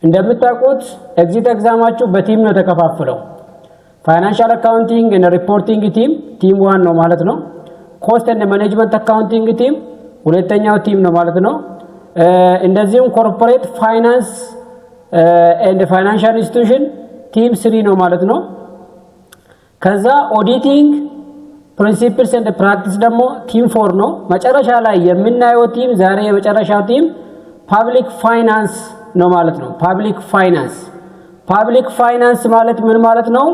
እንደምታውቁት ኤግዚት ኤግዛማችሁ በቲም ነው ተከፋፍለው ፋይናንሻል አካውንቲንግ እና ሪፖርቲንግ ቲም 1 ነው ማለት ነው። ኮስት ኤንድ ማኔጅመንት አካውንቲንግ ቲም ሁለተኛው ቲም ነው ማለት ነው። እንደዚሁም ኮርፖሬት ፋይናንስ ኤንድ ፋይናንሻል ኢንስቲትዩሽን ቲም 3 ነው ማለት ነው። ከዛ ኦዲቲንግ ፕሪንሲፕልስ ኤንድ ፕራክቲስ ደግሞ ቲም 4 ነው። መጨረሻ ላይ የምናየው ቲም ዛሬ የመጨረሻው ቲም ፐብሊክ ፋይናንስ ነው ማለት ነው። ፐብሊክ ፋይናንስ ማለት ምን ማለት ነው?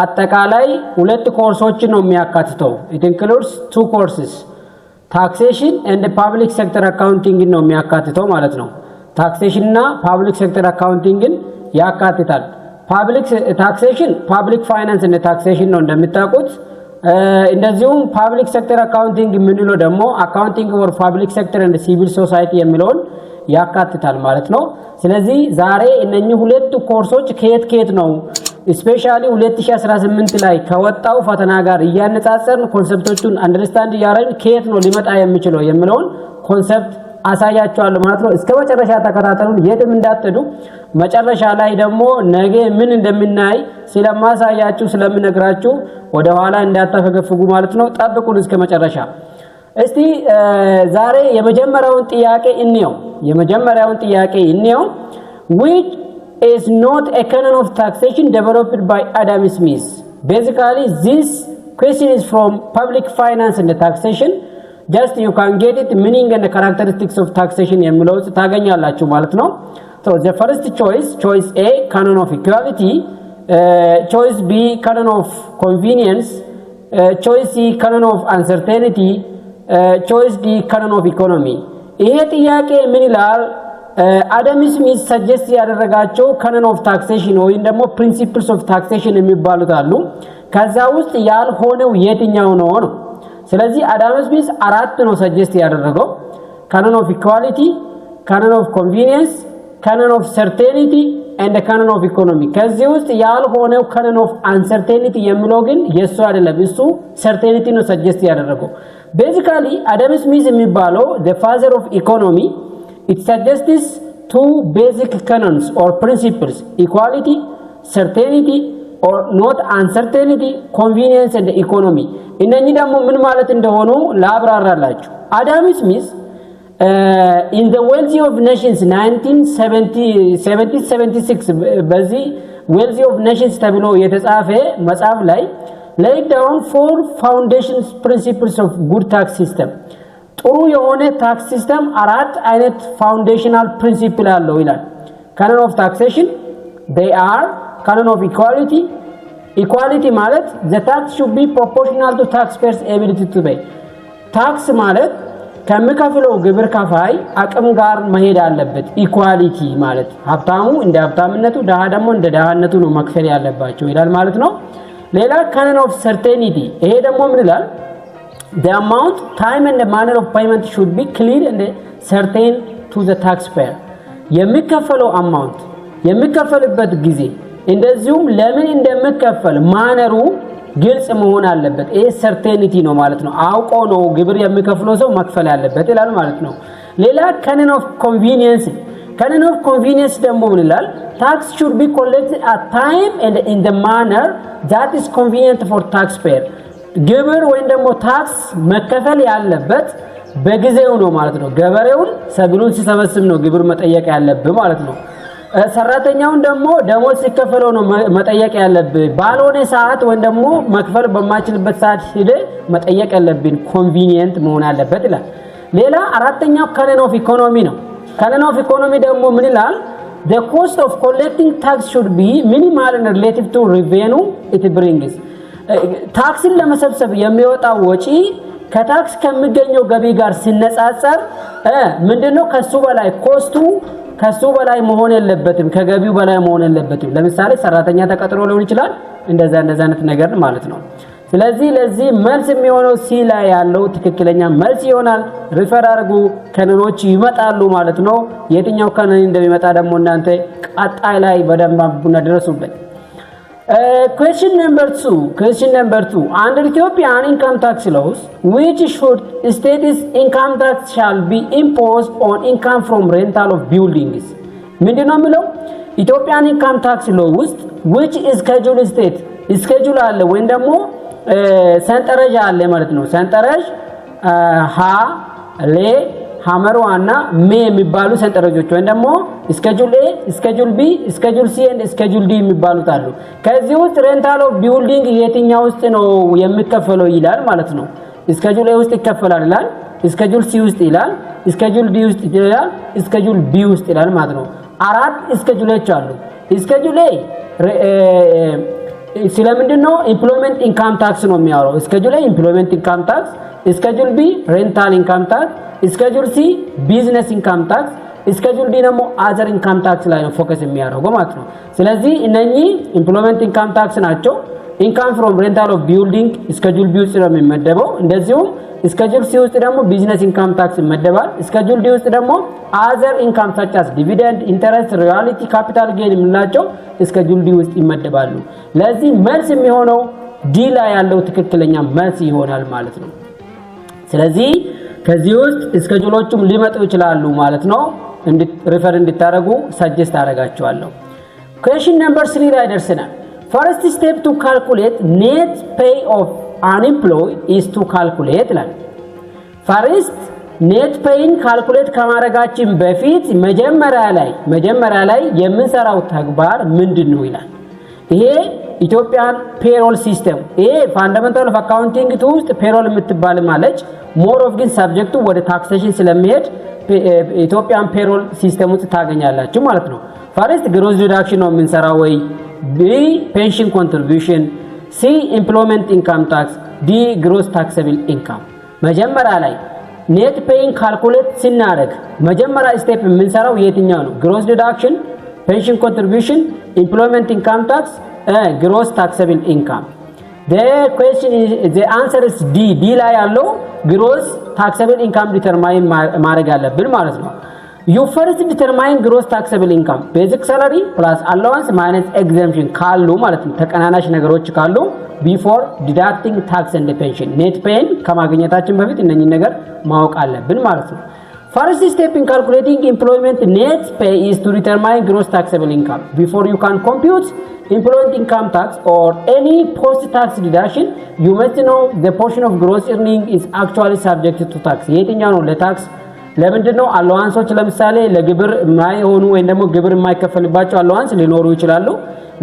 አጠቃላይ ሁለት ኮርሶችን ነው የሚያካትተው። it includes 2 courses ታክሴሽን and public sector accounting ነው የሚያካትተው ማለት ነው። ታክሴሽን እና ፐብሊክ ሴክተር አካውንቲንግን ያካትታል። ታክሴሽን ፐብሊክ ፋይናንስ እና ታክሴሽን ነው እንደምታውቁት። እንደዚሁም ፐብሊክ ሴክተር አካውንቲንግ የምንለው ደግሞ አካውንቲንግ ፎር ፐብሊክ ሴክተር and ሲቪል ሶሳይቲ የሚለውን ያካትታል ማለት ነው። ስለዚህ ዛሬ እነኚህ ሁለት ኮርሶች ከየት ነው ስፔሻሊ 2018 ላይ ከወጣው ፈተና ጋር እያነጻጸርን ኮንሰፕቶቹን አንደርስታንድ ያረን ከየት ነው ሊመጣ የሚችለው የሚለውን ኮንሰፕት አሳያችኋለሁ ማለት ነው። እስከ መጨረሻ ተከታተሉን፣ የትም እንዳትሄዱ። መጨረሻ ላይ ደግሞ ነገ ምን እንደምናይ ስለማሳያችሁ ስለምነግራችሁ ወደ ኋላ እንዳታፈገፍጉ ማለት ነው። ጠብቁን እስከ መጨረሻ። እስቲ ዛሬ የመጀመሪያውን ጥያቄ እንየው which is not a canon of taxation developed by Adam Smith. Basically this question is from public finance and taxation. Just you can get it meaning and the characteristics of taxation የሚለው ታገኛላችሁ ማለት ነው። So the first choice A canon of equality, choice B canon of convenience, choice C canon of uncertainty, choice D canon of economy. ይሄ ጥያቄ ምን ይላል? አዳም ስሚዝ ሰጀስት ያደረጋቸው canon of taxation ወይም ደግሞ principles of taxation የሚባሉት አሉ። ከዛ ውስጥ ያልሆነው የትኛው ነው? ስለዚህ አዳም ስሚዝ 4 ነው ሰጀስት ያደረገው። canon of equality, canon of convenience, canon of certainty and the canon of economy. ከዚህ ውስጥ ያልሆነው canon of uncertainty የሚለው ግን የሱ አይደለም። እሱ certainty ነው ሰጀስት ያደረገው። Basically Adam Smith የሚባለው the father of economy, it suggests 2 basic canons or principles: equality, certainty or not uncertainty, convenience and economy. እነኚህ ደግሞ ምን ማለት እንደሆኑ ላብራራላችሁ። አዳም ስሚዝ in the Wealthy of Nations 1976 በዚህ Wealthy of Nations ተብሎ የተጻፈ መጽሐፍ ላይ laid down 4 foundation principles of good tax system. ጥሩ የሆነ ታክስ ሲስተም 4 አይነት ፋውንዴሽናል ፕሪንሲፕል አለው ይላል። canon of taxation, they are canon of equality. Equality ማለት the tax should be proportional to taxpayers' ability to pay. ታክስ ማለት ከሚከፍለው ግብር ከፋይ አቅም ጋር መሄድ አለበት። ኢኳሊቲ ማለት ሀብታሙ እንደ ሀብታምነቱ ደሃ ደግሞ እንደ ደሃነቱ ነው መክፈል ያለባቸው ይላል ማለት ነው። ሌላ canon of certainty፣ ይሄ ደግሞ ምን ይላል? The amount, time and the manner of payment should be clear and certain to the taxpayer. የሚከፈለው አማውንት የሚከፈልበት ጊዜ እንደዚሁም ለምን እንደሚከፈል ማነሩ ግልጽ መሆን አለበት። ይሄ ሰርቴኒቲ ነው ማለት ነው። አውቆ ነው ግብር የሚከፍለው ሰው መክፈል ያለበት ይላል ማለት ነው። ሌላ canon of convenience ደግሞ ምን ይላል? tax should be collected at time and in the manner that is convenient for taxpayer. ግብር ወይም ደግሞ ታክስ መከፈል ያለበት በጊዜው ነው ማለት ነው። ገበሬውን ሰብሉን ሲሰበስብ ነው ግብር መጠየቅ ያለበት ማለት ነው። ሰራተኛውን ደግሞ ደሞዝ ሲከፈለው ነው መጠየቅ ያለበት። ባልሆነ ሰዓት ወይም ደግሞ መክፈል በማይችልበት ሰዓት ሄደ መጠየቅ ያለብን ኮንቪኒየንት መሆን አለበት ይላል። ሌላ አራተኛው canon of economy ነው። canon of economy ደግሞ ምን ይላል? the cost of collecting tax should be minimal and relative to revenue it brings. ታክስን ለመሰብሰብ የሚወጣው ወጪ ከታክስ ከሚገኘው ገቢ ጋር ሲነጻጸር ምንድነው ከሱ በላይ ኮስቱ ከሱ በላይ መሆን የለበትም፣ ከገቢው በላይ መሆን የለበትም። ለምሳሌ ሰራተኛ ተቀጥሮ ሊሆን ይችላል፣ እንደዛ አይነት ነገር ማለት ነው። ስለዚህ ለዚህ መልስ የሚሆነው ሲ ላይ ያለው ትክክለኛ መልስ ይሆናል። ሪፈር አድርጉ፣ ከነኖች ይመጣሉ ማለት ነው። የትኛው ከነን እንደሚመጣ ደግሞ እናንተ ቀጣይ ላይ በደንብ አቡና ድረሱበት። Question number 2. Under Ethiopian income tax laws, which state's income tax shall be imposed on income from rental of buildings? ምንድነው የሚለው ኢትዮጵያን ኢንካም ታክስ ሎ ውስጥ which is schedule state schedule አለ ወይም ደግሞ ሰንጠረዥ አለ ማለት ነው። ሰንጠረዥ ሀ ለ ሐመርዋና ሜ የሚባሉ ሰንጠረዦች ወይም ደግሞ schedule A schedule B schedule C and schedule D የሚባሉት አሉ። ከዚህ ውስጥ ሬንታል ኦፍ ቢልዲንግ የትኛው ውስጥ ነው የሚከፈለው ይላል ማለት ነው። schedule A ውስጥ ይከፈላል ይላል፣ schedule C ውስጥ ይላል፣ schedule D ውስጥ ይላል፣ schedule B ውስጥ ይላል ማለት ነው። አራት ስኬጁሎች አሉ። schedule A ስለምንድነው ኢምፕሎይመንት ኢንካም ታክስ ነው የሚያወራው። schedule A ኢምፕሎይመንት ኢንካም ታክስ፣ schedule B ሬንታል ኢንካም ታክስ፣ schedule C ቢዝነስ ኢንካም ታክስ፣ schedule D ደግሞ አዘር ኢንካም ታክስ ላይ ነው ፎከስ የሚያደርገው ማለት ነው። ስለዚህ እነኚህ ኢምፕሎይመንት ኢንካም ታክስ ናቸው። ኢንካም ፍሮም ሬንታል ኦፍ ቢልዲንግ schedule B ውስጥ ነው የሚመደበው። እንደዚሁም schedule C ውስጥ ደግሞ ቢዝነስ ኢንካም ታክስ ይመደባል። schedule D ውስጥ ደግሞ አዘር ኢንካም such as dividend, interest, royalty, capital gain የምንላቸው schedule D ውስጥ ይመደባሉ። ለዚህ መልስ የሚሆነው ዲ ላይ ያለው ትክክለኛ መልስ ይሆናል ማለት ነው። ስለዚህ ከዚህ ውስጥ ስኬጁሎቹም ሊመጡ ይችላሉ ማለት ነው። ሪፈር እንድታደርጉ ሰጀስት አደርጋችኋለሁ። question number 3 ላይ ደርሰናል። first step to calculate net pay of unemployed is to calculate like first net pay calculate ከማድረጋችን በፊት መጀመሪያ ላይ የምንሰራው ተግባር ምንድነው ይላል። ይሄ ኢትዮጵያን ፔሮል ሲስተም ይሄ ፋንዳሜንታል ኦፍ አካውንቲንግ ውስጥ ፔሮል የምትባል ማለት ሞር ኦፍ ግን ሰብጀክቱ ወደ ታክሴሽን ስለሚሄድ ኢትዮጵያን ፔሮል ሲስተም ውስጥ ታገኛላችሁ ማለት ነው። ፈርስት ግሮስ ዲዳክሽን ነው የምንሰራው ወይ ቢ ፔንሽን ኮንትሪቢዩሽን ሲ ኢምፕሎይመንት ኢንካም ታክስ ዲ ግሮስ ታክሰብል ኢንካም። መጀመሪያ ላይ ኔት ፔይን ካልኩሌት ስናደርግ መጀመሪያ ስቴፕ የምንሰራው የትኛው ነው? ግሮስ ዲዳክሽን፣ ፔንሽን ኮንትሪቢዩሽን፣ ኢምፕሎይመንት ኢንካም ታክስ፣ ግሮስ ታክሰብል ኢንካም። the question is the answer is D ላይ ያለው ግሮስ ታክሰብል ኢንካም ዲተርማይን ማድረግ አለብን ማለት ነው። you first determine gross taxable income basic salary plus allowance minus exemption ካሉ ማለት ነው። ተቀናናሽ ነገሮች ካሉ before deducting tax and pension net pay ከማግኘታችን በፊት እነኚህ ነገር ማወቅ አለብን ማለት ነው። first step in calculating employment net pay is to determine gross taxable income before you can compute employment income tax or any post tax deduction you must know the portion of gross earning is actually subject to tax የትኛው ነው ለታክስ ለምንድነው አላዋንሶች ለምሳሌ ለግብር የማይሆኑ ወይ ደግሞ ግብር የማይከፈልባቸው አላዋንስ ሊኖሩ ይችላሉ።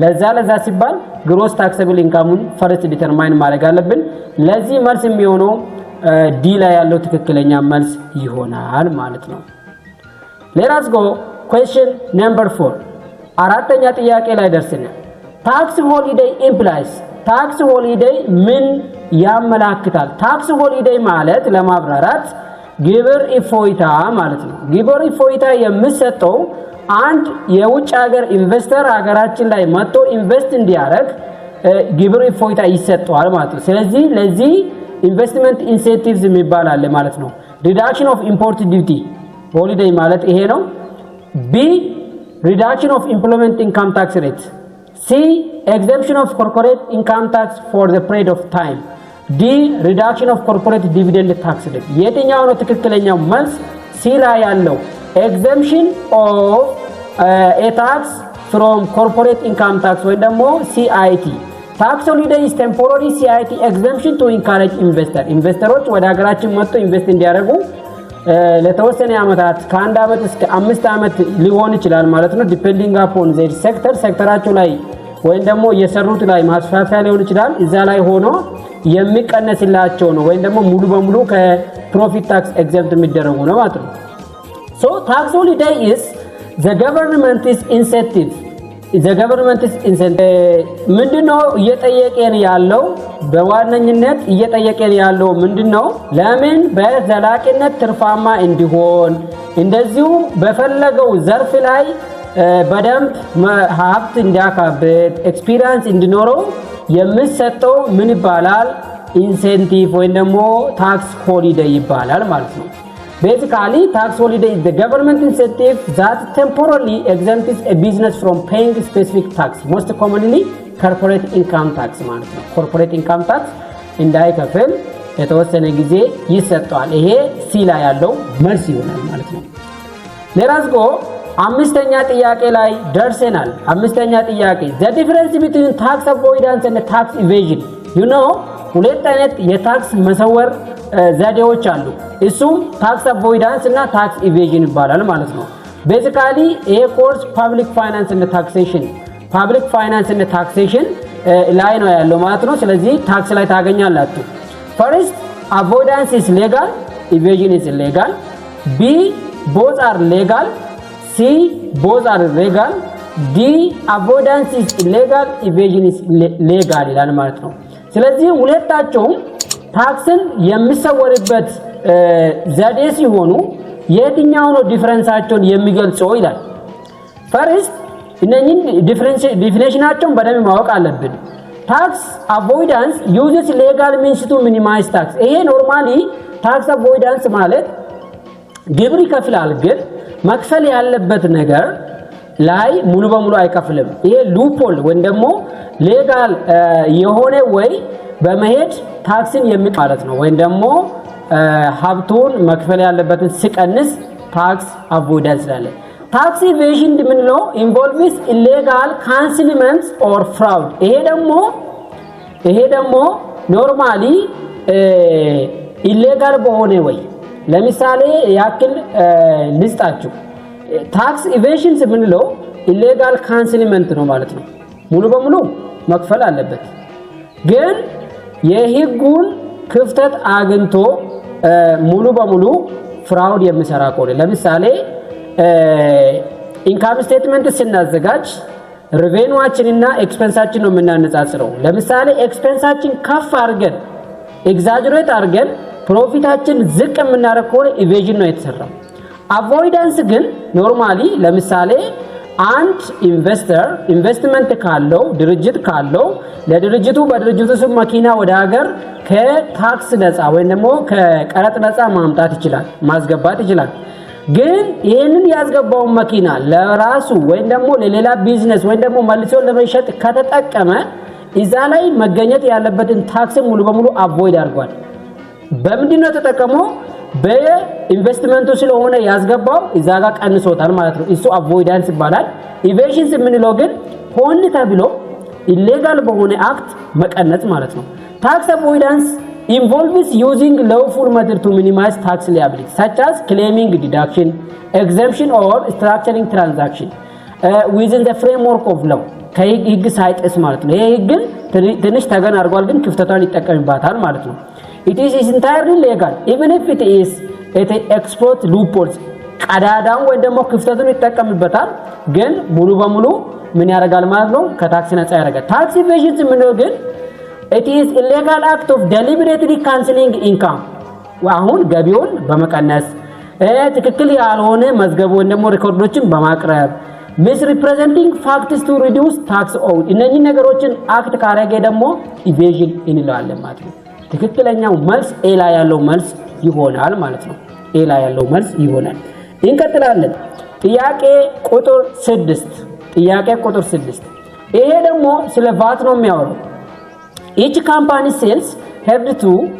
ለዛ ሲባል ግሮስ ታክሰብል ኢንካሙን ፈርስት ዲተርማይን ማድረግ አለብን። ለዚህ መልስ የሚሆነው ዲ ላይ ያለው ትክክለኛ መልስ ይሆናል ማለት ነው። let us go question number 4 አራተኛ ጥያቄ ላይ ደርሰናል። ታክስ ሆሊዴይ implies ታክስ ሆሊዴይ ምን ያመላክታል? ታክስ ሆሊዴይ ማለት ለማብራራት ግብር ኢፎይታ ማለት ነው። ግብር ኢፎይታ የሚሰጠው አንድ የውጭ ሀገር ኢንቨስተር ሀገራችን ላይ መጥቶ ኢንቨስት እንዲያደርግ ግብር ኢፎይታ ይሰጠዋል ማለት ነው። ስለዚህ ለዚህ ኢንቨስትመንት ኢንሴንቲቭስ የሚባል አለ ማለት ነው። ሪዳክሽን ኦፍ ኢምፖርት ዲዩቲ ሆሊዴይ ማለት ይሄ ነው። ቢ ሪዳክሽን ኦፍ ኢምፕሎይመንት ኢንካም ታክስ ሬት፣ ሲ ኤግዘምፕሽን ኦፍ ኮርፖሬት ኢንካም ታክስ ፎር ዘ ፒሪድ ኦፍ ታይም፣ ዲ ሪዳክሽን ኦፍ ኮርፖሬት ዲቪደንድ ታክስ ሬት። የትኛው ነው ትክክለኛው መልስ? ሲ ላይ ያለው ኤግዘምፕሽን ኦፍ ኤ ታክስ ፍሮም ኮርፖሬት ኢንካም ታክስ ወይ ደግሞ ሲአይቲ። ታክስ ሆሊዴይ ኢዝ ቴምፖራሪ ሲአይቲ ኤግዘምፕሽን ቱ ኢንካሬጅ ኢንቨስተሮች ወደ ሀገራችን መጥቶ ኢንቨስት እንዲያደርጉ ለተወሰነ ዓመታት ከአንድ ዓመት እስከ 5 ዓመት ሊሆን ይችላል ማለት ነው። ዲፔንዲንግ አፖን ዘ ሴክተራቸው ላይ ወይም ደግሞ የሰሩት ላይ ማስፋፊያ ሊሆን ይችላል። እዛ ላይ ሆኖ የሚቀነስላቸው ነው ወይም ደግሞ ሙሉ በሙሉ ከፕሮፊት ታክስ ኤግዘምፕት የሚደረጉ ነው ማለት ነው። ሶ ታክስ ሆሊዴይ ኢዝ ዘ ገቨርንመንትስ ኢንሴንቲቭ ምንድነው እየጠየቀን ያለው? በዋነኝነት እየጠየቀን ያለው ምንድነው? ለምን በዘላቂነት ትርፋማ እንዲሆን እንደዚሁ በፈለገው ዘርፍ ላይ በደንብ ሀብት እንዲያካብት ኤክስፒሪየንስ እንዲኖረው የሚሰጠው ምን ይባላል? ኢንሴንቲቭ ወይም ደግሞ ታክስ ሆሊዴይ ይባላል ማለት ነው። Basically, tax holiday is the government incentive that temporarily exempts a business from paying specific tax, most commonly corporate income tax ማለት ነው። corporate income tax እንዳይከፍል የተወሰነ ጊዜ ይሰጣል። ይሄ ሲ ላይ ያለው መልስ ይሆናል ማለት ነው። let us go አምስተኛ ጥያቄ ላይ ደርሰናል። አምስተኛ ጥያቄ the difference between tax avoidance and tax evasion you know ሁለት አይነት የታክስ መሰወር ዘዴዎች አሉ። እሱም ታክስ አቮይዳንስ እና ታክስ ኢቬዥን ይባላል ማለት ነው። ቤዚካሊ ይሄ ኮርስ ፐብሊክ ፋይናንስ እና ታክሴሽን ላይ ነው ያለው ማለት ነው። ስለዚህ ታክስ ላይ ታገኛላችሁ። ፈርስት አቮይዳንስ ኢዝ ሌጋል evasion is illegal b both are legal c both are legal d avoidance is illegal evasion is legal ይላል ማለት ነው። ስለዚህ ሁለታቸውም ታክስን የሚሰወርበት ዘዴ ሲሆኑ የትኛው ነው ዲፈረንሳቸውን የሚገልጸው ይላል። ፈርስት እነኚህ ዲፊኒሽናቸውን በደንብ ማወቅ አለብን። ታክስ አቮይዳንስ ዩዝስ ሌጋል ሚንስ ቱ ሚኒማይዝ ታክስ። ይሄ ኖርማሊ ታክስ አቮይዳንስ ማለት ግብር ይከፍላል፣ ግን መክፈል ያለበት ነገር ላይ ሙሉ በሙሉ አይከፍልም። ይሄ ሉፖል ወይም ደግሞ ሌጋል የሆነ ወይ በመሄድ ታክስን የሚማለት ነው። ወይም ደግሞ ሀብቱን መክፈል ያለበትን ሲቀንስ ታክስ አቮይዳንስ ይላል። ታክስ ኢቬዥን ምንለው ኢንቮልቭስ ኢሌጋል ካንስልመንትስ ኦር ፍራውድ። ይሄ ደግሞ ኖርማሊ ኢሌጋል በሆነ ወይ ለምሳሌ ያክል ልስጣችሁ። ታክስ ኢቬዥንስ ምንለው ኢሌጋል ካንስልመንት ነው ማለት ነው። ሙሉ በሙሉ መክፈል አለበት፣ ግን የህጉን ክፍተት አግኝቶ ሙሉ በሙሉ ፍራውድ የሚሰራ ከሆነ ለምሳሌ ኢንካም ስቴትመንት ስናዘጋጅ ሬቬኑዋችንና ኤክስፔንሳችን ነው የምናነጻጽረው። ለምሳሌ ኤክስፔንሳችን ከፍ አድርገን ኤግዛጀሬት አድርገን ፕሮፊታችን ዝቅ የምናደርግ ከሆነ ኢቬዥን ነው የተሰራው። አቮይዳንስ ግን ኖርማሊ ለምሳሌ አንድ ኢንቨስተር ኢንቨስትመንት ካለው ድርጅት ካለው ለድርጅቱ በድርጅቱ ስም መኪና ወደ ሀገር ከታክስ ነፃ ወይም ደግሞ ከቀረጥ ነፃ ማምጣት ይችላል፣ ማስገባት ይችላል። ግን ይሄንን ያስገባውን መኪና ለራሱ ወይም ደግሞ ለሌላ ቢዝነስ ወይም ደግሞ መልሶ ለመሸጥ ከተጠቀመ እዛ ላይ መገኘት ያለበትን ታክስ ሙሉ በሙሉ አቮይድ አድርጓል። በምንድነው ተጠቀመው? በኢንቨስትመንቱ ስለሆነ ያስገባው እዛ ጋር ቀንሶታል ማለት ነው። እሱ አቮይዳንስ ይባላል። ኢቬዥንስ የምንለው ግን ሆን ተብሎ ኢሌጋል በሆነ አክት መቀነስ ማለት ነው። ታክስ አቮይዳንስ involves using lawful method to minimize tax liability such as claiming deduction, exemption or structuring transaction within the framework of law ከህግ ሳይጥስ ማለት ነው። ይሄ ህግን ትንሽ ተገን አድርጓል፣ ግን ክፍተቷን ይጠቀምባታል ማለት ነው። it is entirely legal even if it exploit loopholes ቀዳዳውን ወይ ደግሞ ክፍተቱን ይጠቀምበታል፣ ግን ሙሉ በሙሉ ምን ያደርጋል ማለት ነው? ከታክስ ነፃ ያደርጋል። ታክስ ኢቬዥን ምንድነው ግን it is illegal act of deliberately cancelling income አሁን ገቢውን በመቀነስ ትክክል ያልሆነ መዝገቡን ደግሞ ሪኮርዶችን በማቅረብ misrepresenting facts to reduce tax owed እነኚህ ነገሮችን አክት ካረገ ደግሞ ኢቬዥን እንለዋለን ማለት ነው። ትክክለኛው መልስ ኤ ላይ ያለው መልስ ይሆናል ማለት ነው። ኤ ላይ ያለው መልስ ይሆናል። እንቀጥላለን። ጥያቄ ቁጥር 6 ይሄ ደግሞ ስለ ቫት ነው የሚያወራው። each company sales held to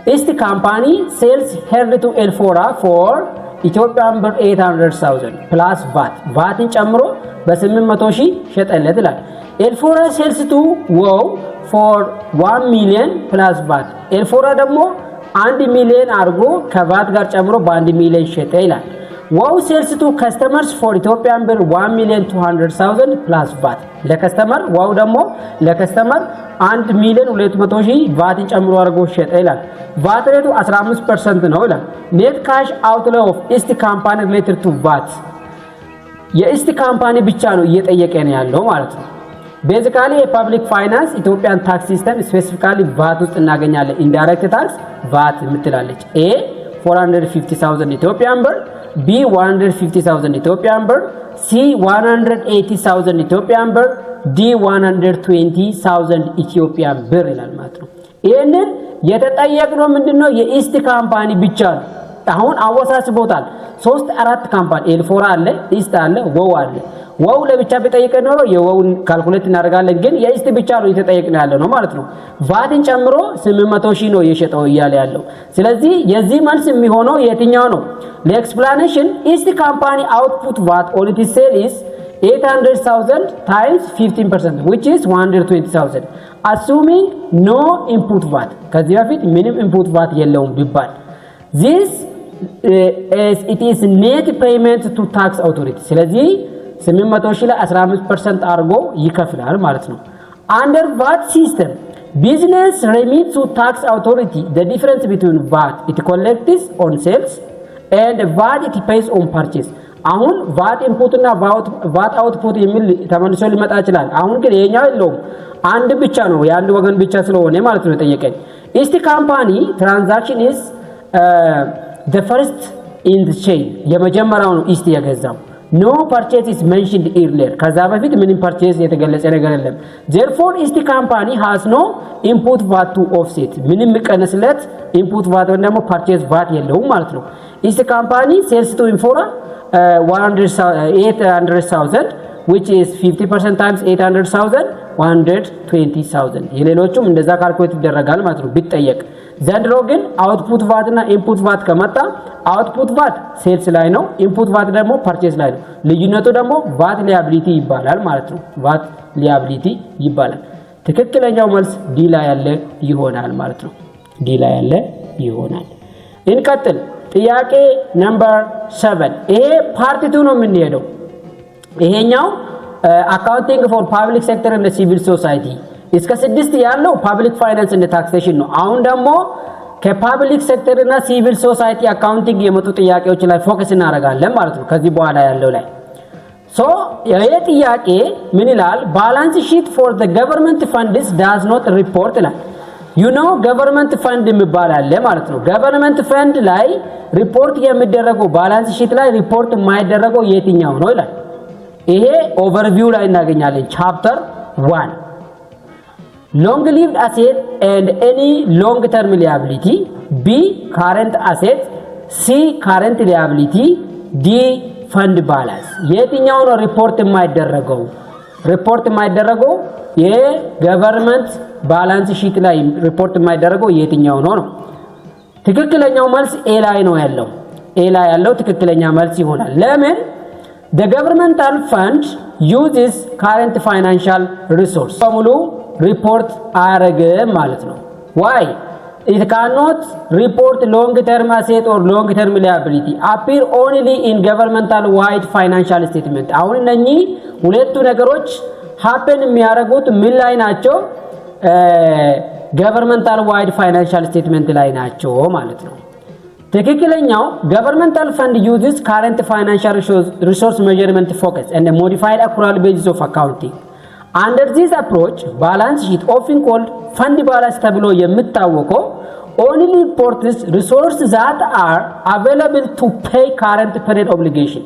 each company sales held to Elfora for Ethiopian ብር 800,000 plus ቫትን ጨምሮ በ800,000 ሸጠለት ይላል። ኤልፎራ ሴልስ ቱ ዋው for 1 million plus ቫት ኤልፎራ ደግሞ 1 ሚሊዮን አድርጎ ከቫት ጋር ጨምሮ በ1 ሚሊዮን ሸጠ ይላል። ዋው ሴልስ ቱ ከስተመርስ ፎር ኢትዮጵያን ብር 1,200,000 plus ቫት ለከስተመር ዋው ደግሞ ለከስተመር 1,200,000 ቫትን ጨምሮ አድርጎ ሸጠ ይላል። ቫት ሬቱ 15% ነው ይላል። ኔት ካሽ አውትሌ ኦፍ ኢስት ካምፓኒ ሪሌትድ ቱ ቫት የኢስት ካምፓኒ ብቻ ነው እየጠየቀ ነው ያለው ማለት ነው። ቤዚካሊ የፐብሊክ ፋይናንስ ኢትዮጵያን ታክስ ሲስተም ስፔሲፊካሊ ቫት ውስጥ እናገኛለን። ኢንዳይሬክት ታክስ ቫት የምትላለች ኤ 450,000 ኢትዮጵያን ብር B 150,000 Ethiopian birr, C 180,000 Ethiopian birr, D 120,000 Ethiopian birr ይላል ማለት ነው። ይሄንን የተጠየቅነው ምንድነው የኢስት ካምፓኒ ብቻ ነው። አሁን አወሳስቦታል። 3-4 ካምፓኒ ኤልፎራ አለ፣ ኢስት አለ፣ ወው አለ። ወው ለብቻ ቢጠይቀን ኖሮ የወውን ካልኩሌት እናደርጋለን፣ ግን የኢስት ብቻ ነው እየተጠየቅን ያለ ነው ማለት ነው። ቫትን ጨምሮ 800,000 ነው እየሸጠው እያለ ያለው። ስለዚህ የዚህ መልስ የሚሆነው የትኛው ነው? ለኤክስፕላኔሽን ኢስት ካምፓኒ አውትፑት ቫት ኦን ኢትስ ሴል ኢዝ 800,000 times 15% which is 120,000 assuming no input VAT ከዚህ በፊት ምንም input VAT የለውም ቢባል this as it is net payment to tax authority ስለዚህ 800,000 ላይ 15% አድርጎ ይከፍላል ማለት ነው። under VAT system business remit to tax authority the difference between VAT it collects on sales and VAT it pays on purchase አሁን ቫት ኢንፑት እና ቫት አውትፑት የሚል ተመልሶ ሊመጣ ይችላል። አሁን ግን የኛው የለውም አንድ ብቻ ነው የአንድ ወገን ብቻ ስለሆነ ማለት ነው ጠየቀኝ። ኢስት ካምፓኒ ትራንዛክሽን ኢዝ the first in the chain የመጀመሪያው ነው ኢስት የገዛው። no purchase is mentioned earlier ከዛ በፊት ምንም ፐርቼዝ የተገለጸ ነገር የለም። therefore ኢስት ካምፓኒ has no input VAT to offset ምንም የሚቀነስለት input VAT ወይም ደግሞ purchase VAT የለውም ማለት ነው። ኢስት ካምፓኒ ሴልስ ቱ ኢንፎራ 800,000 which is 50% times 800,000 120,000 የሌሎቹም እንደዛ ካልኩሌት ይደረጋል ማለት ነው ቢጠየቅ። ዘንድሮ ግን አውትፑት ቫት እና ኢንፑት ቫት ከመጣ አውትፑት ቫት ሴልስ ላይ ነው፣ ኢንፑት ቫት ደግሞ ፐርቼዝ ላይ ነው። ልዩነቱ ደግሞ ቫት ሊያቢሊቲ ይባላል ማለት ነው። ቫት ሊያቢሊቲ ይባላል። ትክክለኛው መልስ ዲ ላይ ያለ ይሆናል ማለት ነው። ዲ ላይ ያለ ይሆናል። እንቀጥል። ጥያቄ ነምበር 7 ይሄ ፓርት 2 ነው የምንሄደው። ይሄኛው አካውንቲንግ ፎር ፐብሊክ ሴክተር እና ሲቪል ሶሳይቲ እስከ 6 ያለው ፐብሊክ ፋይናንስ እና ታክሴሽን ነው። አሁን ደግሞ ከፐብሊክ ሴክተር እና ሲቪል ሶሳይቲ አካውንቲንግ የመጡ ጥያቄዎች ላይ ፎከስ እናደርጋለን ማለት ነው ከዚህ በኋላ ያለው ላይ። ሶ ይሄ ጥያቄ ምን ይላል? ባላንስ ሺት ፎር ዘ ገቨርንመንት ፈንድስ ዳዝ ኖት ሪፖርት ይላል። ዩ ኖ ገቨርንመንት ፈንድ የሚባል አለ ማለት ነው። ገቨርንመንት ፈንድ ላይ ሪፖርት የሚደረገው ባላንስ ሺት ላይ ሪፖርት የማይደረገው የትኛው ነው ይላል። ይሄ ኦቨርቪው ላይ እናገኛለን። ቻፕተር 1 ሎንግ ሊቭድ አሴት ኤንድ ኤኒ ሎንግ ተርም ሊያቢሊቲ፣ ቢ ካረንት አሴት፣ ሲ ካረንት ሊያቢሊቲ፣ ዲ ፈንድ ባላንስ። የትኛው ነው ሪፖርት የማይደረገው? ሪፖርት የማይደረገው የገቨርንመንት ባላንስ ሺት ላይ ሪፖርት የማይደረገው የትኛው ነው ነው? ትክክለኛው መልስ ኤ ላይ ነው ያለው። ኤ ላይ ያለው ትክክለኛ መልስ ይሆናል። ለምን? the governmental fund uses current financial resource በሙሉ ሪፖርት አያረግም ማለት ነው። why it cannot report long term asset or long term liability appear only in governmental wide financial statement። አሁን እነኚህ ሁለቱ ነገሮች happen የሚያደርጉት ምን ላይ ናቸው? governmental wide financial statement ላይ ናቸው ማለት ነው። ትክክለኛው governmental fund uses current financial resource measurement focus and a modified accrual basis of accounting. Under this approach, balance sheet often called fund balance ተብሎ የሚታወቀው only reports resources that are available to pay current period obligation.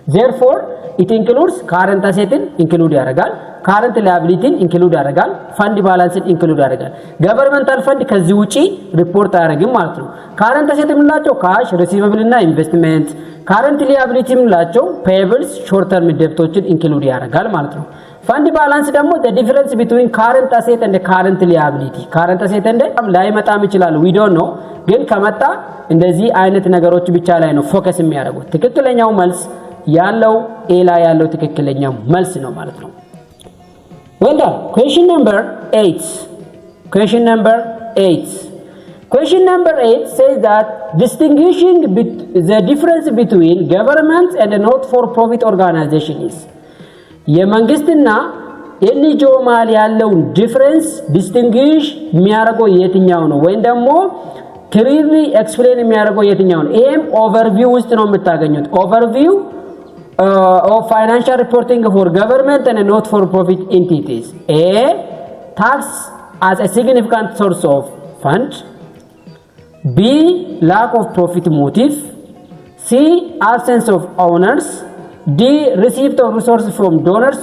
Therefore, it includes current asset include ያደርጋል፣ current liability include ያደርጋል፣ fund balance include ያደርጋል። governmental fund ከዚህ ውጪ ሪፖርት አያደርግም ማለት ነው። current asset የምንላቸው cash, receivable እና investment፣ current liability የምንላቸው payables, short term debtዎችን include ያደርጋል ማለት ነው። fund balance ደግሞ the difference between current asset and current liability current asset እንደ ላይመጣም ይችላል we don't know ግን ከመጣ እንደዚህ አይነት ነገሮች ብቻ ላይ ነው ፎከስ የሚያደርጉት። ትክክለኛው መልስ ያለው ኤ ላይ ያለው ትክክለኛው መልስ ነው ማለት ነው። well done. question number 8 question number 8 says that distinguishing the difference between government and not for profit organization is የመንግስትና የኤንጂኦ መሃል ያለውን ዲፈረንስ ዲስቲንግዊሽ የሚያደርገው የትኛው ነው ወይም ደግሞ ክሊርሊ ኤክስፕሌን የሚያደርገው የትኛው ነው? ይሄም ኦቨርቪው ውስጥ ነው የምታገኙት። ኦቨርቪው ኦፍ ፋይናንሻል ሪፖርቲንግ ፎር ገቨርንመንት ኤንድ ኖት ፎር ፕሮፊት ኤንቲቲስ ኤ ታክስ as a significant source of fund, B lack of profit motive, C absence of owners, D receipt of resources from donors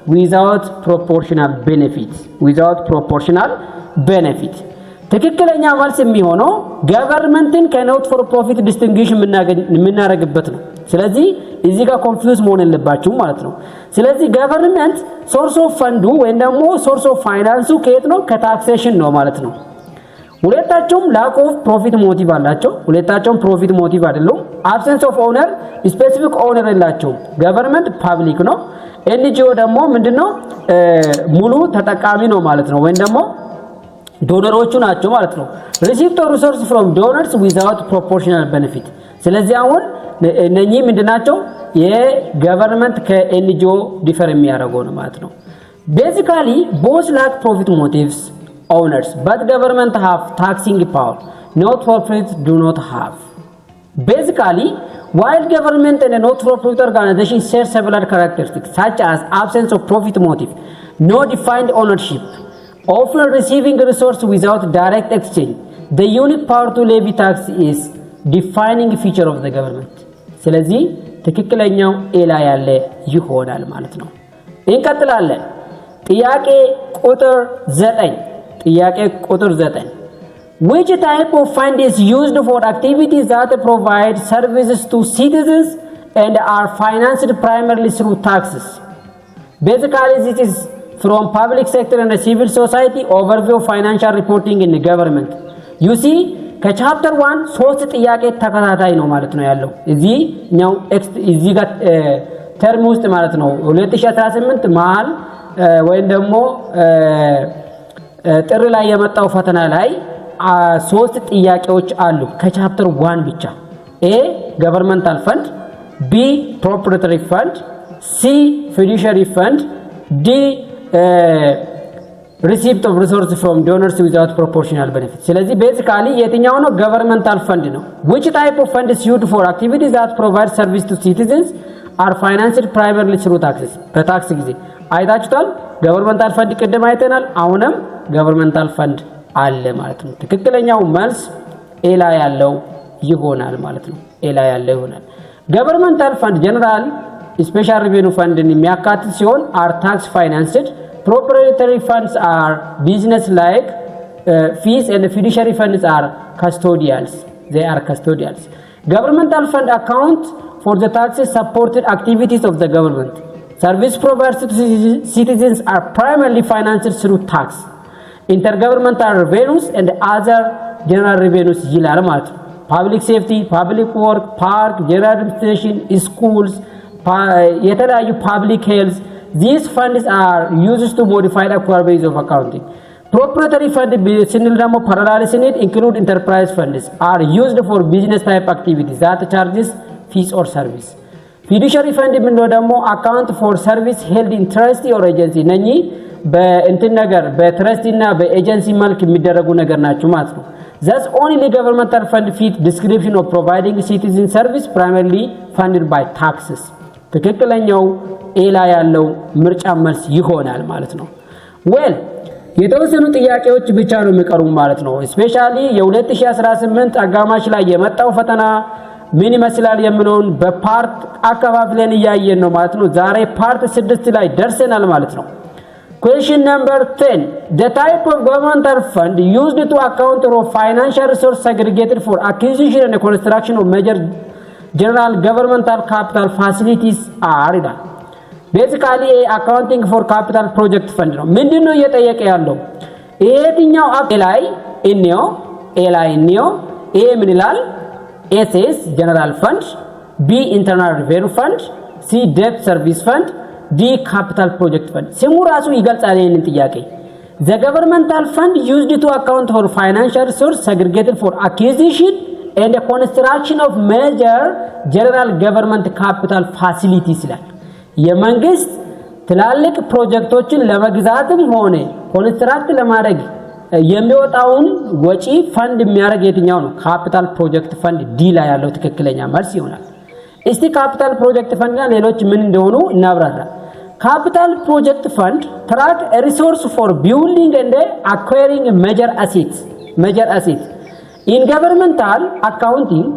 without proportional benefit ትክክለኛ መልስ የሚሆነው ገቨርንመንትን ከኖት ፎር ፕሮፊት ዲስቲንጉሽ የምናደርግበት ነው። ስለዚህ እዚህ ጋር ኮንፊውዝ መሆን የለባችሁም ማለት ነው። ስለዚህ ገቨርንመንት ሶርስ ኦፍ ፈንዱ ወይም ደግሞ ሶርስ ኦፍ ፋይናንሱ ከየት ነው? ከታክሴሽን ነው ማለት ነው። ሁለታቸውም ላክ ኦፍ ፕሮፊት ሞቲቭ አላቸው። ሁለታቸውም ፕሮፊት ሞቲቭ አይደሉም። አብሰንስ ኦፍ ኦነር ስፔሲፊክ ኦነር የላቸውም። ገቨርንመንት ፐብሊክ ነው። ኤንጂኦ ደግሞ ምንድነው? ሙሉ ተጠቃሚ ነው ማለት ነው። ወይም ደግሞ ዶነሮቹ ናቸው ማለት ነው። ሪሲቭ ሪሶርስ ፍሮም ዶነርስ ዊዛውት ፕሮፖርሽናል ቤኔፊት። ስለዚህ አሁን እነኚህ ምንድናቸው? የገቨርንመንት ከኤንጂኦ ዲፈር የሚያደርገው ነው ማለት ነው። ቤዚካሊ ቦዝ ላክ ፕሮፊት ሞቲቭስ owners but government have taxing power, not for profit do not have. Basically, while government and a not for profit organization share several characteristics such as absence of profit motive, no defined ownership, often receiving a resource without direct exchange, the unique power to levy tax is defining feature of the government. ስለዚህ ትክክለኛው ኤላ ያለ ይሆናል ማለት ነው። እንቀጥላለን። ጥያቄ ቁጥር 9 ጥያቄ ቁጥር 9 which type of fund is used for activities that provide services to citizens and are financed primarily through taxes? Basically this is from public sector and civil society overview of financial reporting in the government. You see ከቻፕተር 1 ሶስት ጥያቄ ተከታታይ ነው ማለት ነው ያለው እዚህ ጋር ተርም ውስጥ ማለት ነው 2018 መሃል ወይም ደግሞ ጥር ላይ የመጣው ፈተና ላይ ሶስት ጥያቄዎች አሉ ከቻፕተር 1 ብቻ። ኤ ገቨርንመንታል ፈንድ፣ ቢ ፕሮፕሪየተሪ ፈንድ፣ ሲ ፊዱሻሪ ፈንድ፣ ዲ ሪሲፕት ኦፍ ሪሶርስ ፍሮም ዶነርስ ዊዛውት ፕሮፖርሽናል ቤኔፊት። ስለዚህ ቤዚካሊ የትኛው ነው? ገቨርንመንታል ፈንድ ነው። which type of fund is used for activities that provide service to citizens are financed primarily through taxes? በታክስ ጊዜ አይታችኋል። ገቨርንመንታል ፈንድ ቅድም አይተናል። አሁንም ገቨርንመንታል ፈንድ አለ ማለት ነው። ትክክለኛው መልስ ኤላ ያለው ይሆናል ማለት ነው። ኤላ ያለው ይሆናል። ገቨርንመንታል ፈንድ ጀነራል ስፔሻል ሪቬኑ ፈንድን የሚያካትት ሲሆን are tax financed. Proprietary funds are business like fees and fiduciary funds are custodials. They are custodials. Governmental fund account for the taxes supported activities of the government. Service provided to citizens are primarily financed through tax. Intergovernmental revenues and other general revenues ይላል ማለት ነው። Public safety, public work, park, general administration, schools, የተለያዩ public health. These funds are used to modify the core base of accounting. Proprietary fund ስንል ደግሞ parallel ስንል include enterprise funds are used for business type activities that charges fees or service. Fiduciary fund የምንለው ደግሞ account for service held in trustee or agency ነኚህ በእንትን ነገር በትረስቲ እና በኤጀንሲ መልክ የሚደረጉ ነገር ናቸው ማለት ነው። Thus only governmental fund fit description of providing citizen service primarily funded by taxes. ትክክለኛው ኤላ ያለው ምርጫ መልስ ይሆናል ማለት ነው። ዌል የተወሰኑ ጥያቄዎች ብቻ ነው የሚቀሩ ማለት ነው። ስፔሻሊ የ2018 አጋማሽ ላይ የመጣው ፈተና ምን ይመስላል የሚለውን በፓርት አከፋፍለን እያየን ነው ማለት ነው። ዛሬ ፓርት 6 ላይ ደርሰናል ማለት ነው። Question number 10. The type of governmental fund used to account for financial resources segregated for acquisition and construction of major general governmental capital facilities are ይላል። ቤዚካሊ አካውንቲንግ ፎር ካፒታል ፕሮጀክት ፈንድ ነው። ምንድነው እየጠየቀ ያለው? የትኛው አፕ ላይ ኢኒዮ ኤ ምን ይላል? ኤስኤስ ጀነራል ፈንድ፣ ቢ ኢንተርናል ሪቬኑ ፈንድ፣ ሲ ዴፕት ሰርቪስ ፈንድ፣ ዲ ካፒታል ፕሮጀክት ፈንድ። ስሙ ራሱ ይገልጻል ይሄንን ጥያቄ። The governmental fund used to account for financial resources segregated for acquisition and the construction of major general government capital facilities ይላል። የመንግስት ትላልቅ ፕሮጀክቶችን ለመግዛትም ሆነ ኮንስትራክት ለማድረግ የሚወጣውን ወጪ ፈንድ የሚያደርግ የትኛው ነው? ካፒታል ፕሮጀክት ፈንድ ዲ ላይ ያለው ትክክለኛ መልስ ይሆናል። እስቲ ካፒታል ፕሮጀክት ፈንድና ሌሎች ምን እንደሆኑ እናብራራ። ካፒታል ፕሮጀክት ፈንድ ትራክ ሪሶርስ ፎር ቢልዲንግ ኤንድ አኳሪንግ ሜጀር አሴት ኢን ገቨርንመንታል አካውንቲንግ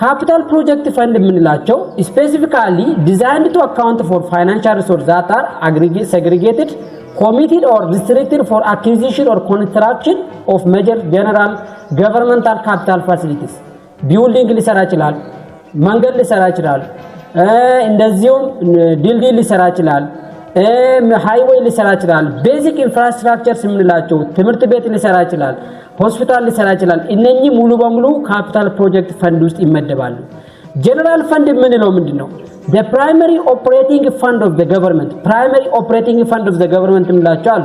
ካፒታል ፕሮጀክት ፈንድ የምንላቸው ስፔሲፊካሊ ዲዛይንድ ቱ አካውንት ፎር ፋይናንሻል ሪሶርስ ዛት አር segregated committed or restricted for acquisition or construction of major general governmental capital facilities building ሊሰራ ይችላል መንገድ ሊሰራ ይችላል እንደዚሁም ድልድይ ሊሰራ ይችላል ሃይዌይ ሊሰራ ይችላል ቤዚክ ኢንፍራስትራክቸር ስምንላቸው ትምህርት ቤት ሊሰራ ይችላል ሆስፒታል ሊሰራ ይችላል እነኚህ ሙሉ በሙሉ ካፒታል ፕሮጀክት ፈንድ ውስጥ ይመደባሉ ጀነራል ፈንድ ምንለው ምንድነው the primary operating fund of the government primary operating fund of the government ምንላቸው አሉ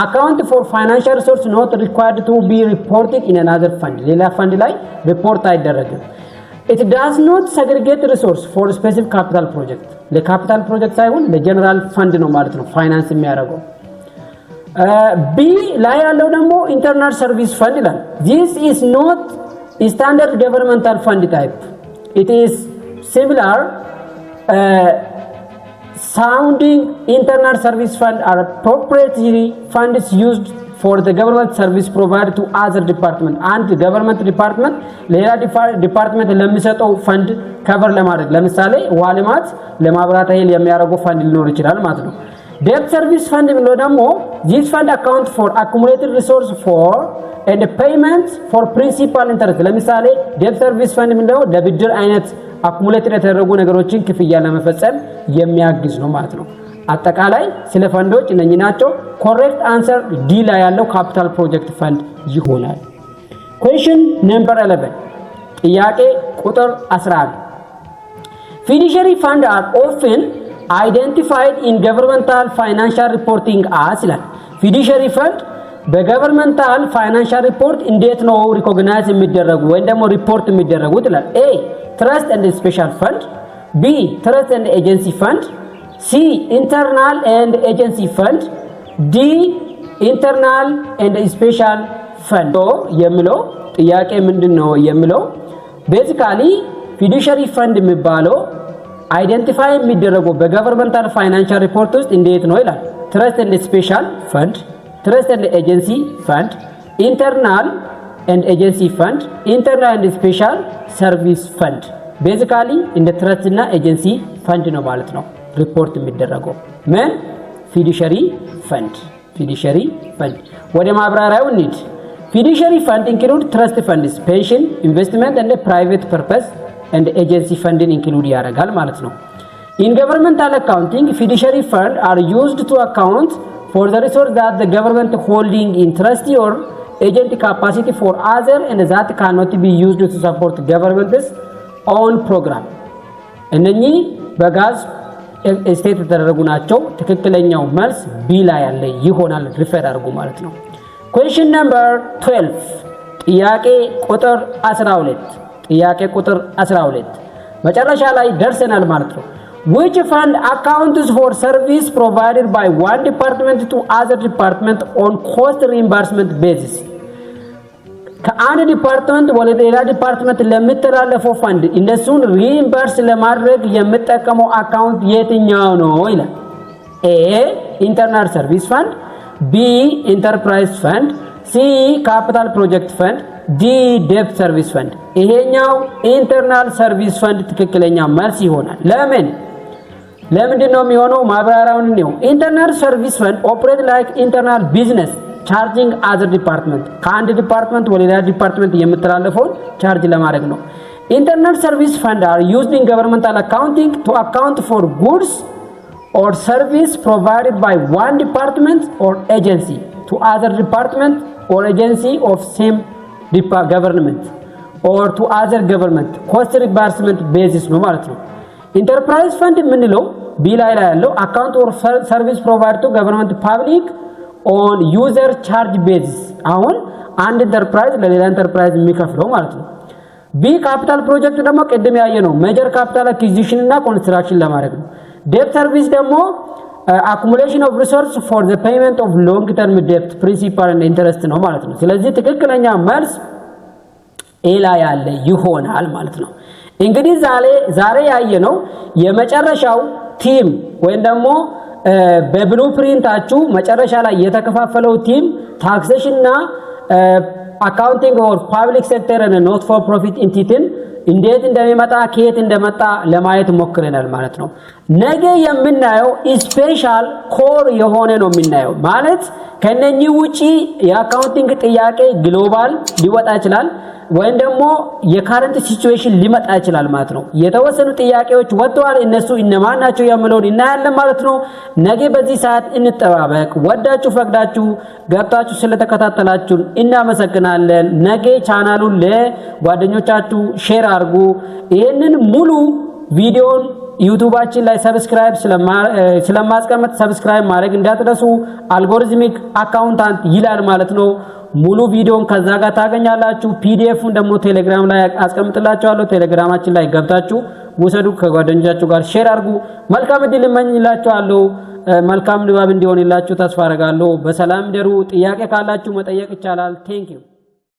account for financial resource not required to be reported in another fund ሌላ ፈንድ ላይ ሪፖርት አይደረግም it does not segregate resource for specific capital project ለካፒታል ፕሮጀክት ሳይሆን ለጀነራል ፈንድ ነው ማለት ነው ፋይናንስ የሚያደርገው B ላይ ያለው ደግሞ internal service fund ይላል this is not a standard governmental fund type it is similar sounding internal service fund are proprietary funds used for the government service provided to other department and the government department ሌላ ዲፓርትመንት ለሚሰጠው ፈንድ ከቨር ለማድረግ ለምሳሌ ዋልማት ለማብራት ኃይል የሚያደርገው ፈንድ ሊኖር ይችላል ማለት ነው debt service fund ብሎ ደግሞ this fund account for accumulated resource for and payments for principal interest ለምሳሌ debt service fund ምንድነው ለብድር አይነት accumulated የተደረጉ ነገሮችን ክፍያ ለመፈጸም የሚያግዝ ነው ማለት ነው አጠቃላይ ስለ ፈንዶች እነኚህ ናቸው correct answer D ላይ ያለው capital project fund ይሆናል question number 11 ጥያቄ ቁጥር 11 fiduciary fund are often identified in governmental financial reporting as ይላል fiduciary fund በገቨርንመንታል ፋይናንሻል ሪፖርት እንዴት ነው ሪኮግናይዝ የሚደረጉ ወይ ደግሞ ሪፖርት የሚደረጉት ይላል A trust and special fund B trust and agency fund C internal and agency fund D internal and special fund የሚለው ጥያቄ ምንድነው የሚለው basically fiduciary fund የሚባለው አይደንቲፋይ የሚደረገው በገቨርንመንታል ፋይናንሻል ሪፖርት ውስጥ እንዴት ነው ይላል trust and special fund trust and agency fund internal and agency fund internal and special service fund basically in the trust እና agency fund ነው ማለት ነው ሪፖርት የሚደረገው ምን fiduciary fund ወደ ማብራሪያው እንሂድ fiduciary fund include trust funds pension investment and private purpose and agency funding include ያደርጋል ማለት ነው in governmental accounting fiduciary fund are used to account for the resource that the government holding in trustee or agent capacity for other and that cannot be used to support government's own program እነኚህ በጋዝ ስቴት ተደረጉ ናቸው ትክክለኛው መልስ ቢ ላይ ያለ ይሆናል ሪፈር አድርጉ ማለት ነው question number 12 ጥያቄ ቁጥር 12 መጨረሻ ላይ ደርሰናል ማለት ነው which fund accounts for service provided by one department to other department on cost reimbursement basis ከአንድ ዲፓርትመንት ወደ ሌላ ዲፓርትመንት ለሚተላለፈው ፈንድ እነሱን ሪኢምበርስ ለማድረግ የሚጠቀመው አካውንት የትኛው ነው ይላል A internal service fund B enterprise fund C capital project fund D debt service fund ይሄኛው internal service fund ትክክለኛ መልስ ይሆናል ለምንድን ነው የሚሆነው ማብራሪያውን ነው internal service fund operate like internal business charging other department ከአንድ ዲፓርትመንት ወደ ሌላ ዲፓርትመንት የሚተላለፈው ቻርጅ ለማድረግ ነው internal service fund are used in governmental accounting to account for goods or service provided by one department or agency to other department or agency of same government or to other government cost reimbursement basis ነው ማለት ነው enterprise fund ምንለው ቢ ላይ ያለው account or service provided to government public on user charge basis አሁን አንድ ኢንተርፕራይዝ ለሌላ ኢንተርፕራይዝ የሚከፍለው ማለት ነው ቢ ካፒታል ፕሮጀክት ደግሞ ቀደም ያየነው ሜጀር ካፒታል አኩዊዚሽን እና ኮንስትራክሽን ለማድረግ ነው ዴት ሰርቪስ ደግሞ accumulation of resource for the payment of long term debt principal and interest ነው ማለት ነው ስለዚህ ትክክለኛ መልስ ኤ ላይ ያለ ይሆናል ማለት ነው እንግዲህ ዛሬ ያየነው የመጨረሻው ቲም ወይም ደግሞ በብሉፕሪንታችሁ መጨረሻ ላይ የተከፋፈለው ቲም ታክሴሽን እና አካውንቲንግ ኦር ፐብሊክ ሴክተር እና ኖት ፎር ፕሮፊት ኢንቲቲን እንዴት እንደሚመጣ ከየት እንደመጣ ለማየት ሞክረናል ማለት ነው ነገ የምናየው ስፔሻል ኮር የሆነ ነው የምናየው ማለት ከነኚህ ውጪ የአካውንቲንግ ጥያቄ ግሎባል ሊወጣ ይችላል ወይም ደግሞ የካረንት ሲቹዌሽን ሊመጣ ይችላል ማለት ነው። የተወሰኑ ጥያቄዎች ወጥተዋል እነሱ እነማን ናቸው የሚለውን እናያለን ማለት ነው። ነገ በዚህ ሰዓት እንጠባበቅ። ወዳችሁ ፈቅዳችሁ ገብታችሁ ስለተከታተላችሁ እናመሰግናለን። ነገ ቻናሉን ለጓደኞቻችሁ ሼር አድርጉ። ይሄንን ሙሉ ቪዲዮን ዩቲዩባችን ላይ ሰብስክራይብ ስለማስቀመጥ ሰብስክራይብ ማድረግ እንዳትረሱ። አልጎሪዝሚክ አካውንታንት ይላል ማለት ነው። ሙሉ ቪዲዮን ከዛ ጋር ታገኛላችሁ። ፒዲኤፉን ደግሞ ቴሌግራም ላይ አስቀምጥላችኋለሁ። ቴሌግራማችን ላይ ገብታችሁ ውሰዱ። ከጓደኞቻችሁ ጋር ሼር አድርጉ። መልካም እድል እመኝላችኋለሁ። መልካም ንባብ እንዲሆንላችሁ ተስፋ አደርጋለሁ። በሰላም ደሩ። ጥያቄ ካላችሁ መጠየቅ ይቻላል። ቴንክ ዩ